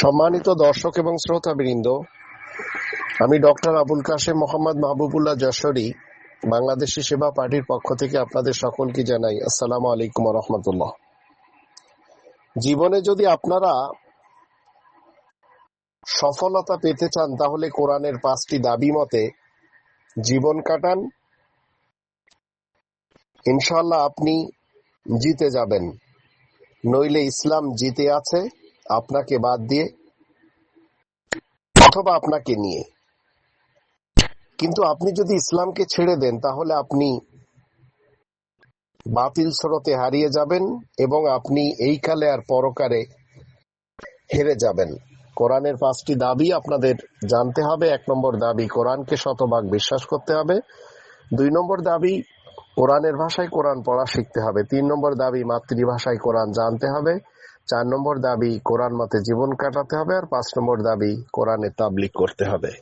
সম্মানিত দর্শক এবং শ্রোতাবৃন্দ, আমি ডক্টর আবুল কাশেম মোহাম্মদ মাহবুবুল্লাহ যশোরী বাংলাদেশি সেবা পার্টির পক্ষ থেকে আপনাদের সকলকে জানাই আসসালামু আলাইকুম ওয়া রাহমাতুল্লাহ। জীবনে যদি আপনারা সফলতা পেতে চান তাহলে কোরআনের 5টি দাবি মতে জীবন কাটান, ইনশাআল্লাহ আপনি জিতে যাবেন। নইলে ইসলাম জিতে আছে আপনাকে বাদ দিয়ে অথবা আপনাকে নিয়ে। কিন্তু আপনি যদি ইসলামকে ছেড়ে দেন তাহলে আপনি বাতিল স্রোতে হারিয়ে যাবেন এবং আপনি এই কালে আর পরকালে হেরে যাবেন। কোরআনের 5টি দাবি আপনাদের জানতে হবে। 1 নম্বর দাবি, কোরআনকে শতভাগ বিশ্বাস করতে হবে। 2 নম্বর দাবি, কোরআনের ভাষায় কোরআন পড়া শিখতে হবে। 3 নম্বর দাবি, মাতৃভাষায় কোরআন জানতে হবে। 4 নম্বর দাবি, কোরআন মতে জীবন কাটাতে হবে। আর 5 নম্বর দাবি, কোরআনে তাবলীগ করতে হবে।